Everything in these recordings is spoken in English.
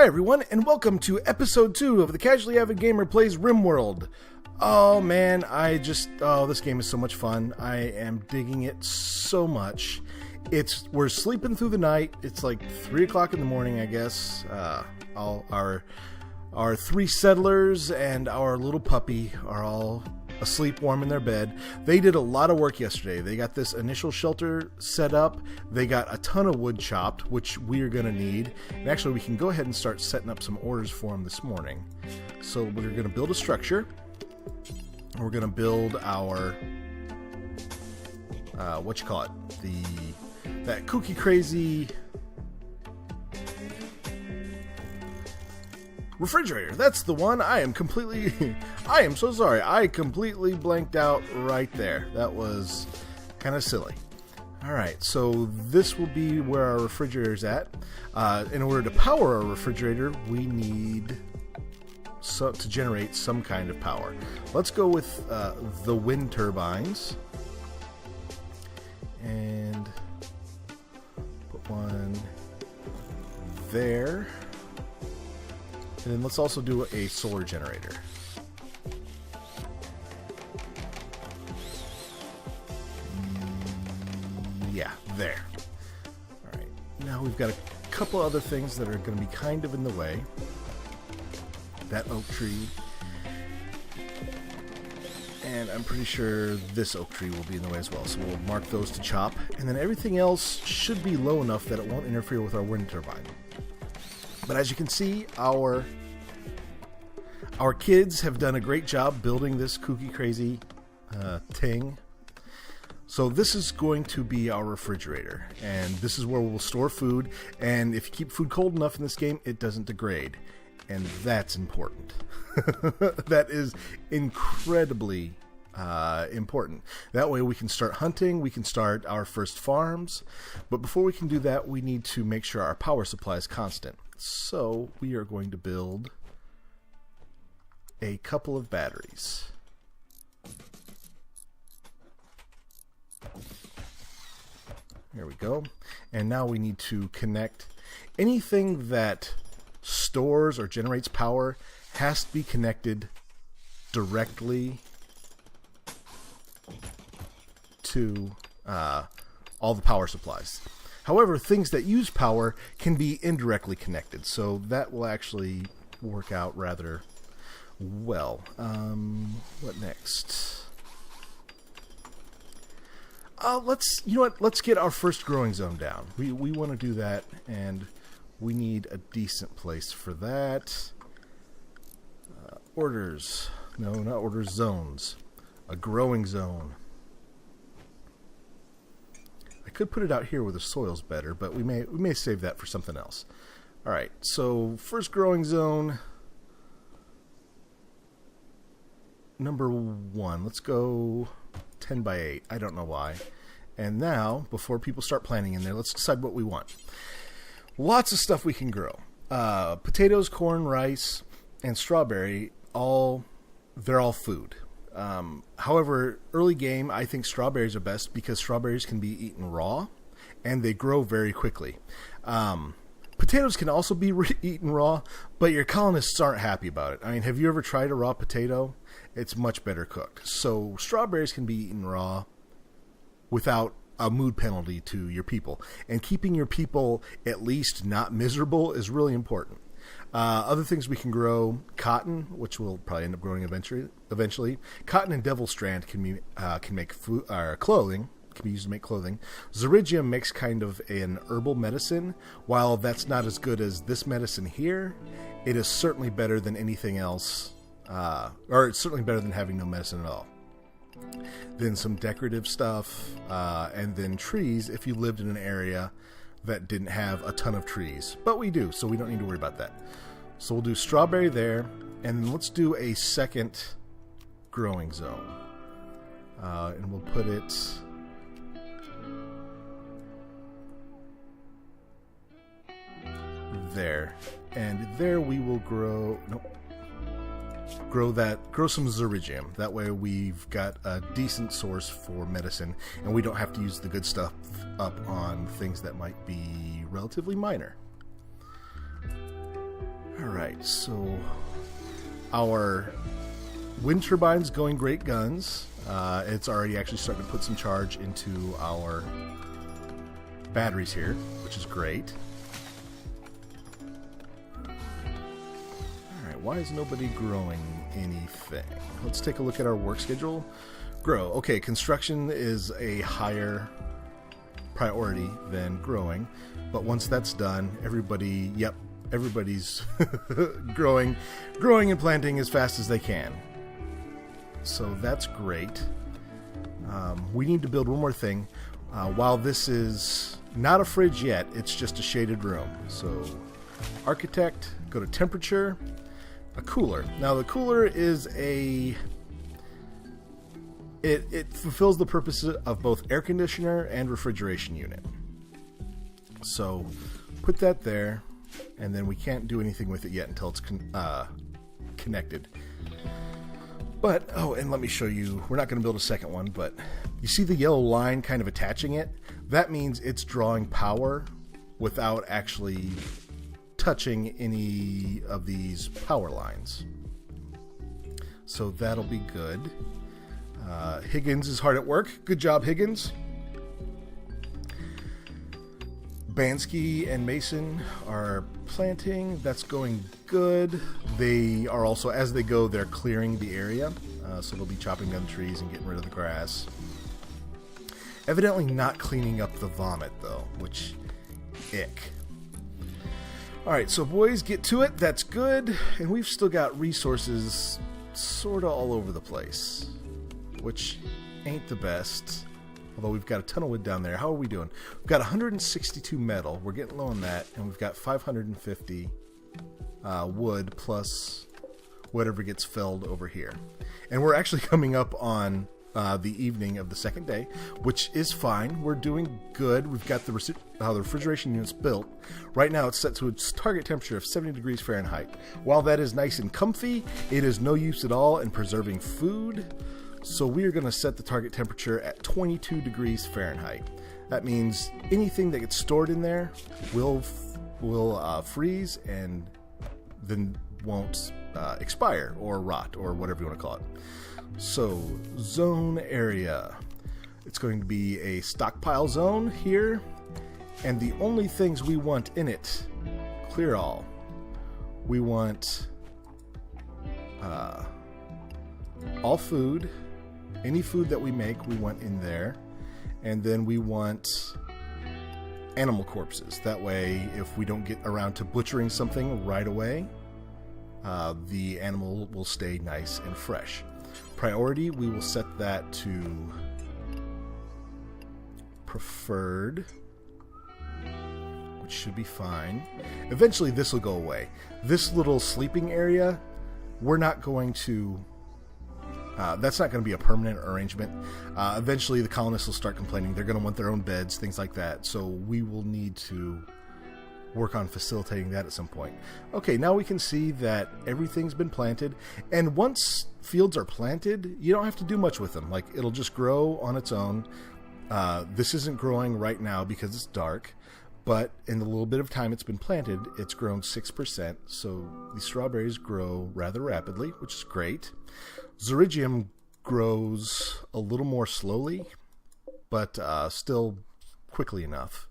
Hi everyone, and welcome to episode 2 of the Casually Avid Gamer Plays Rimworld. Oh man, this game is so much fun. I am digging it so much. We're sleeping through the night. It's like 3 o'clock in the morning, I guess. All our 3 settlers and our little puppy are all asleep warm in their bed. They did a lot of work yesterday. They got this initial shelter set up. They got a ton of wood chopped, which we are going to need. And actually, we can go ahead and start setting up some orders for them this morning. So we're going to build a structure. We're going to build our, that kooky crazy refrigerator. That's the one. I am so sorry. I completely blanked out right there. That was kind of silly. Alright, so this will be where our refrigerator's at. In order to power our refrigerator, we need to generate some kind of power. Let's go with the wind turbines. And put one there. And then let's also do a solar generator. Yeah, there. Alright, now we've got a couple other things that are going to be kind of in the way. That oak tree. And I'm pretty sure this oak tree will be in the way as well. So we'll mark those to chop. And then everything else should be low enough that it won't interfere with our wind turbine. But as you can see, our kids have done a great job building this kooky crazy thing. So this is going to be our refrigerator, and this is where we'll store food. And if you keep food cold enough in this game, it doesn't degrade, and that's important. That is incredibly important. That way we can start hunting, we can start our first farms, but before we can do that, we need to make sure our power supply is constant. So we are going to build a couple of batteries. There we go. And now we need to connect anything that stores or generates power has to be connected directly to all the power supplies. However, things that use power can be indirectly connected, so that will actually work out rather well. What next? Let's get our first growing zone down. We want to do that, and we need a decent place for that. Orders. No, not orders, zones. A growing zone. I could put it out here where the soil's better, but we may save that for something else. Alright, so first growing zone. Number 1. Let's go 10 by 8. I don't know why. And now, before people start planting in there, let's decide what we want. Lots of stuff we can grow. Potatoes, corn, rice, and strawberry, they're all food. However, early game, I think strawberries are best because strawberries can be eaten raw, and they grow very quickly. Potatoes can also be eaten raw, but your colonists aren't happy about it. I mean, have you ever tried a raw potato? It's much better cooked. So strawberries can be eaten raw without a mood penalty to your people. And keeping your people at least not miserable is really important. Other things we can grow: cotton, which we'll probably end up growing eventually. Cotton and devil strand can make food, clothing. Can be used to make clothing. Zeridium makes kind of an herbal medicine. While that's not as good as this medicine here, it is certainly better than anything else. Or it's certainly better than having no medicine at all. Then some decorative stuff, and then trees if you lived in an area that didn't have a ton of trees. But we do, so we don't need to worry about that. So we'll do strawberry there, and let's do a second growing zone. And we'll put it there. And there we will grow some Zeridium. That way we've got a decent source for medicine, and we don't have to use the good stuff up on things that might be relatively minor. Alright, so our wind turbine's going great guns. It's already actually starting to put some charge into our batteries here, which is great. Alright, why is nobody growing anything? Let's take a look at our work schedule. Grow. Okay, construction is a higher priority than growing, but once that's done, everybody's growing and planting as fast as they can. So that's great. We need to build one more thing. While this is not a fridge yet, it's just a shaded room. So architect, go to temperature, a cooler. Now the cooler is it fulfills the purposes of both air conditioner and refrigeration unit. So put that there, and then we can't do anything with it yet until it's connected. But, oh, and let me show you, we're not going to build a second one, but you see the yellow line kind of attaching it? That means it's drawing power without actually touching any of these power lines. So that'll be good. Higgins is hard at work. Good job, Higgins. Bansky and Mason are planting. That's going good. They are also, as they go, they're clearing the area. So they'll be chopping down trees and getting rid of the grass. Evidently not cleaning up the vomit, though, which, ick. Alright, so boys, get to it. That's good. And we've still got resources sort of all over the place, which ain't the best. Although we've got a ton of wood down there. How are we doing? We've got 162 metal. We're getting low on that. And we've got 550 wood plus whatever gets felled over here. And we're actually coming up on the evening of the second day, which is fine. We're doing good. We've got the refrigeration units built. Right now it's set to its target temperature of 70 degrees Fahrenheit. While that is nice and comfy, it is no use at all in preserving food. So we are going to set the target temperature at 22 degrees Fahrenheit. That means anything that gets stored in there will freeze and then won't expire or rot or whatever you want to call it. So zone area. It's going to be a stockpile zone here. And the only things we want in it, clear all. We want all food. Any food that we make, we want in there. And then we want animal corpses. That way, if we don't get around to butchering something right away, the animal will stay nice and fresh. Priority, we will set that to preferred, which should be fine. Eventually, this will go away. This little sleeping area, we're not going to... that's not going to be a permanent arrangement. Eventually, the colonists will start complaining. They're going to want their own beds, things like that. So we will need to work on facilitating that at some point. Okay, now we can see that everything's been planted. And once fields are planted, you don't have to do much with them. Like, it'll just grow on its own. This isn't growing right now because it's dark. But in the little bit of time it's been planted, it's grown 6%. So the strawberries grow rather rapidly, which is great. Zerigium grows a little more slowly, but still quickly enough.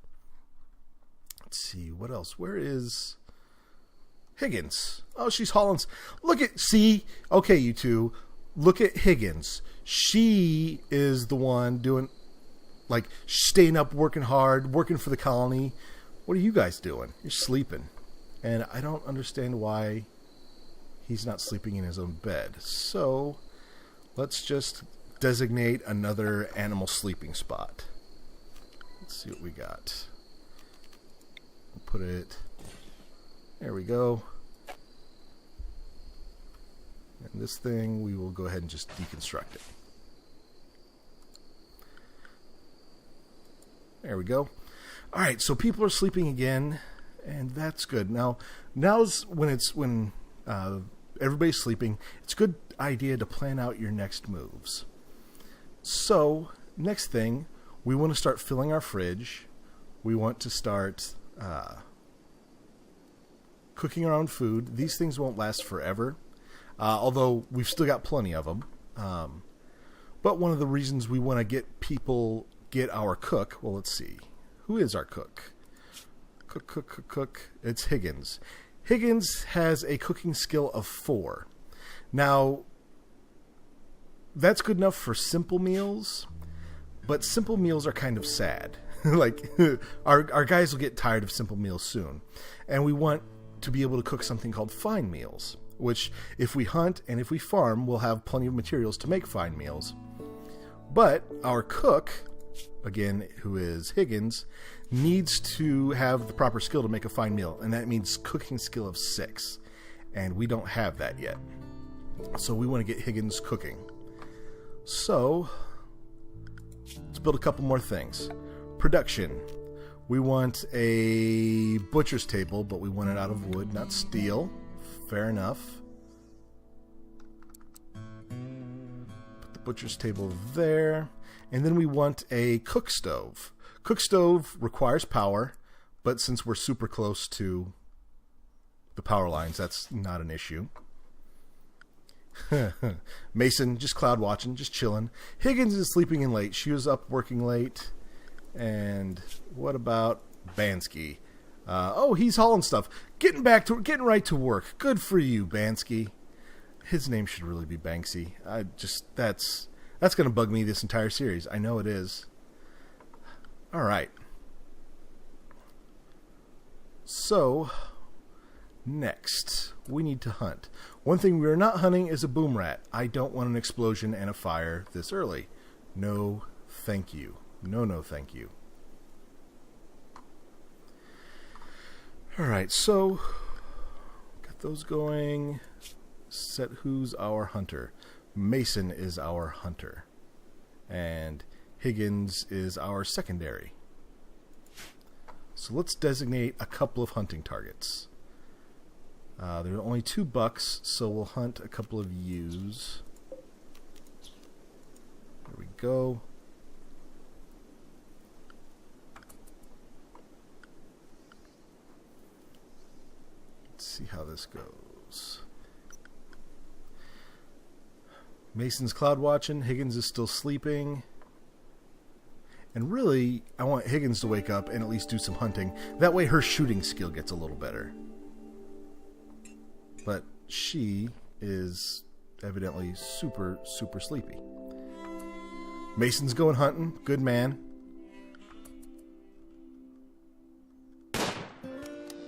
Let's see, what else? Where is Higgins? Oh, she's hauling. Look at, see? Okay, you two, look at Higgins. She is the one doing, like, staying up, working hard, working for the colony. What are you guys doing? You're sleeping. And I don't understand why he's not sleeping in his own bed. So let's just designate another animal sleeping spot. Let's see what we got. We'll put it... There we go. And this thing, we will go ahead and just deconstruct it. There we go. All right, so people are sleeping again, and that's good. Now's when everybody's sleeping. It's a good idea to plan out your next moves. So, next thing, we want to start filling our fridge. We want to start cooking our own food. These things won't last forever, although we've still got plenty of them. But one of the reasons we want to get our cook, well, let's see. Who is our cook? Cook. It's Higgins. Higgins has a cooking skill of 4. Now, that's good enough for simple meals, but simple meals are kind of sad. Like, our guys will get tired of simple meals soon. And we want to be able to cook something called fine meals, which if we hunt and if we farm, we'll have plenty of materials to make fine meals. But our cook, again, who is Higgins, needs to have the proper skill to make a fine meal, and that means cooking skill of 6. And we don't have that yet. So we want to get Higgins cooking. So, let's build a couple more things. Production. We want a butcher's table, but we want it out of wood, not steel. Fair enough. Put the butcher's table there. And then we want a cook stove. Cook stove requires power, but since we're super close to the power lines, that's not an issue. Mason, just cloud watching, just chilling. Higgins is sleeping in late. She was up working late. And what about Bansky? Oh, he's hauling stuff. Getting right to work. Good for you, Bansky. His name should really be Banksy. That's going to bug me this entire series. I know it is. All right. So, next, we need to hunt. One thing we are not hunting is a boom rat. I don't want an explosion and a fire this early. No, thank you. No, thank you. All right, so got those going. Set who's our hunter. Mason is our hunter. And Higgins is our secondary. So let's designate a couple of hunting targets. There are only 2 bucks, so we'll hunt a couple of ewes. There we go. Let's see how this goes. Mason's cloud watching. Higgins is still sleeping. And really, I want Higgins to wake up and at least do some hunting. That way her shooting skill gets a little better. But she is evidently super, super sleepy. Mason's going hunting. Good man.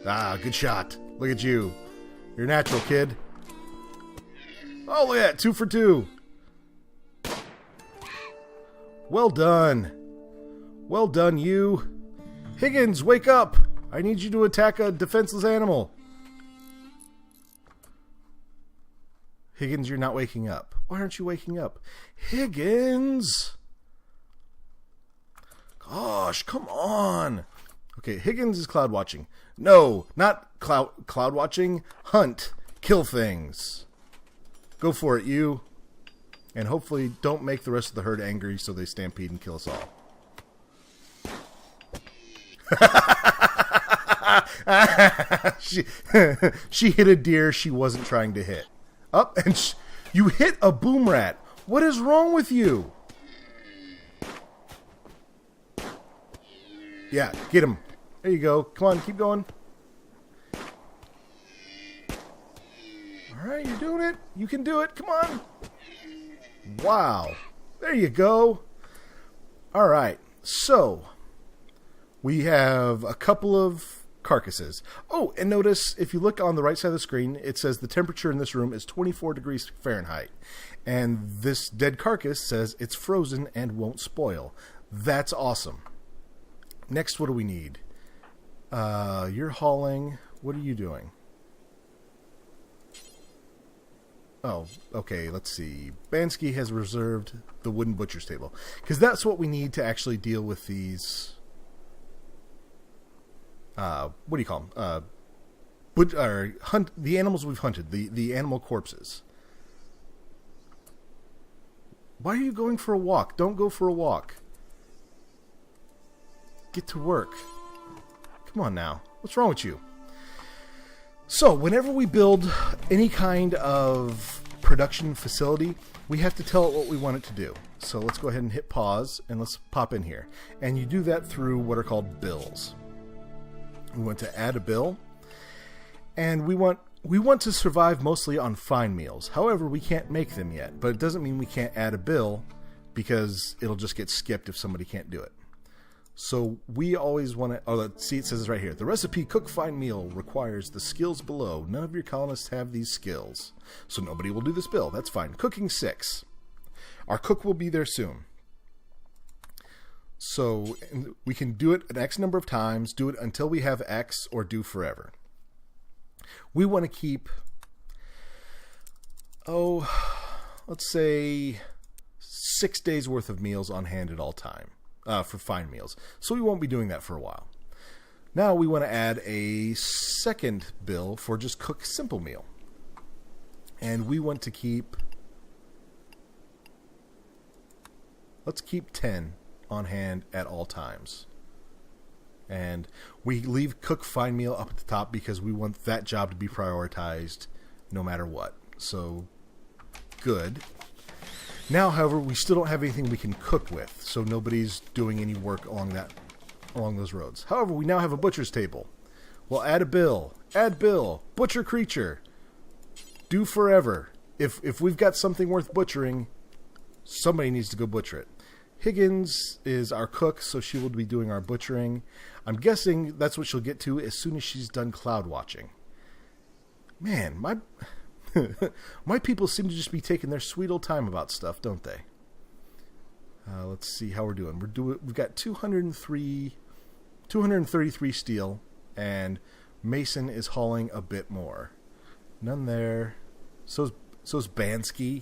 Ah, good shot. Look at you. You're a natural, kid. Oh, look at that. 2 for 2. Well done. Well done, you. Higgins, wake up. I need you to attack a defenseless animal. Higgins, you're not waking up. Why aren't you waking up? Higgins! Gosh, come on. Okay, Higgins is cloud watching. No, not cloud watching. Hunt. Kill things. Go for it, you. And hopefully don't make the rest of the herd angry so they stampede and kill us all. she hit a deer she wasn't trying to hit. Up and you hit a boom rat. What is wrong with you? Yeah, get him. There you go. Come on, keep going. All right, you're doing it. You can do it. Come on. Wow. There you go. All right. So, we have a couple of carcasses. Oh, and notice if you look on the right side of the screen, it says the temperature in this room is 24 degrees Fahrenheit. And this dead carcass says it's frozen and won't spoil. That's awesome. Next, what do we need? You're hauling. What are you doing? Oh, okay, let's see. Bansky has reserved the wooden butcher's table. Because that's what we need to actually deal with these... what do you call them? Hunt the animals we've hunted. The animal corpses. Why are you going for a walk? Don't go for a walk. Get to work. Come on now. What's wrong with you? So whenever we build any kind of production facility, we have to tell it what we want it to do. So let's go ahead and hit pause and let's pop in here. And you do that through what are called bills. We want to add a bill, and we want to survive mostly on fine meals. However, we can't make them yet, but it doesn't mean we can't add a bill, because it'll just get skipped if somebody can't do it. So we always want to... Oh, see, it says right here. The recipe cook fine meal requires the skills below. None of your colonists have these skills, so nobody will do this bill. That's fine. Cooking 6. Our cook will be there soon. So we can do it an X number of times, do it until we have X, or do forever. We want to keep... let's say 6 days worth of meals on hand at all time for fine meals. So we won't be doing that for a while. Now we want to add a second bill for just cook simple meal. And we want to keep... Let's keep 10 on hand at all times. And we leave cook fine meal up at the top because we want that job to be prioritized no matter what. So, good. Now, however, we still don't have anything we can cook with, so nobody's doing any work along those roads. However, we now have a butcher's table. We'll add a bill. Add bill. Butcher creature. Do forever. If we've got something worth butchering, somebody needs to go butcher it. Higgins is our cook, so she will be doing our butchering. I'm guessing that's what she'll get to as soon as she's done cloud watching. Man, my people seem to just be taking their sweet old time about stuff, don't they? Let's see how we're doing. We've got 233 steel, and Mason is hauling a bit more. None there. So's Bansky.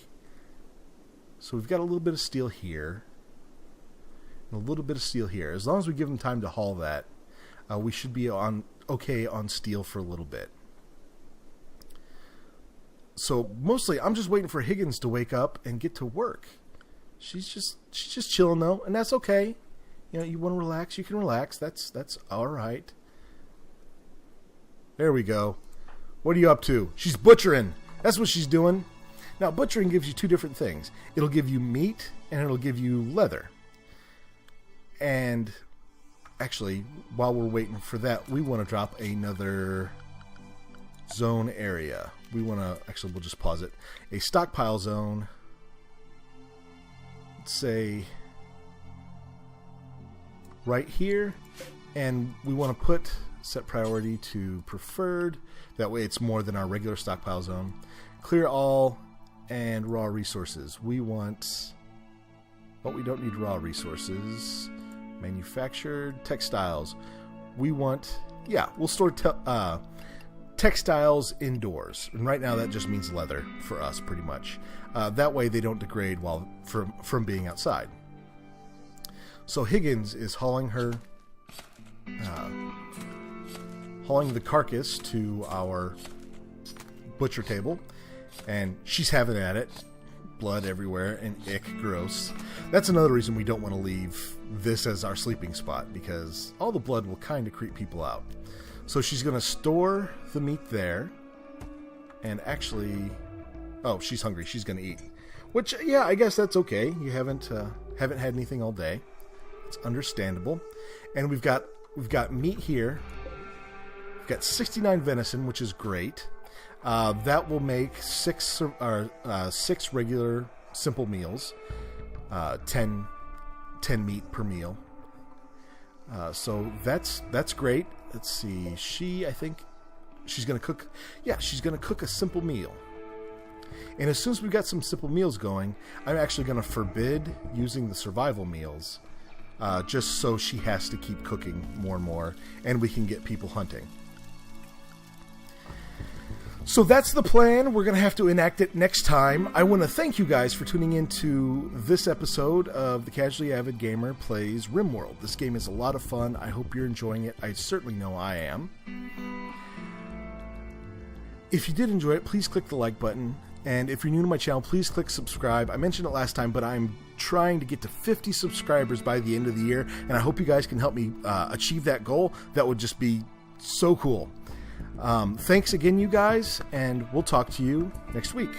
So we've got a little bit of steel here. And a little bit of steel here. As long as we give them time to haul that, we should be okay on steel for a little bit. So mostly, I'm just waiting for Higgins to wake up and get to work. She's just chilling though, and that's okay. You know, you want to relax, you can relax. That's all right. There we go. What are you up to? She's butchering. That's what she's doing. Now, butchering gives you two different things. It'll give you meat, and it'll give you leather. And actually, while we're waiting for that, we want to drop another zone area. We want to, actually, we'll just pause it. A stockpile zone. Let's say right here. And we want to set priority to preferred. That way it's more than our regular stockpile zone. Clear all and raw resources. We want... But we don't need raw resources. Manufactured textiles. We want... Yeah, we'll store textiles indoors. And right now that just means leather for us, pretty much. That way they don't degrade from being outside. So Higgins is hauling the carcass to our butcher table. And she's having at it. Blood everywhere and ick, gross. That's another reason we don't want to leave this as our sleeping spot, because all the blood will kind of creep people out. So she's going to store the meat there, and actually, oh, she's hungry. She's going to eat. Which, yeah, I guess that's okay. You haven't had anything all day. It's understandable. And we've got meat here. We've got 69 venison, which is great. That will make six regular simple meals, 10 meat per meal. So that's great. Let's see. I think she's going to cook. Yeah, she's going to cook a simple meal. And as soon as we've got some simple meals going, I'm actually going to forbid using the survival meals, just so she has to keep cooking more and more, and we can get people hunting. So that's the plan. We're going to have to enact it next time. I want to thank you guys for tuning into this episode of The Casually Avid Gamer Plays Rimworld. This game is a lot of fun. I hope you're enjoying it. I certainly know I am. If you did enjoy it, please click the like button. And if you're new to my channel, please click subscribe. I mentioned it last time, but I'm trying to get to 50 subscribers by the end of the year. And I hope you guys can help me achieve that goal. That would just be so cool. Thanks again, you guys, and we'll talk to you next week.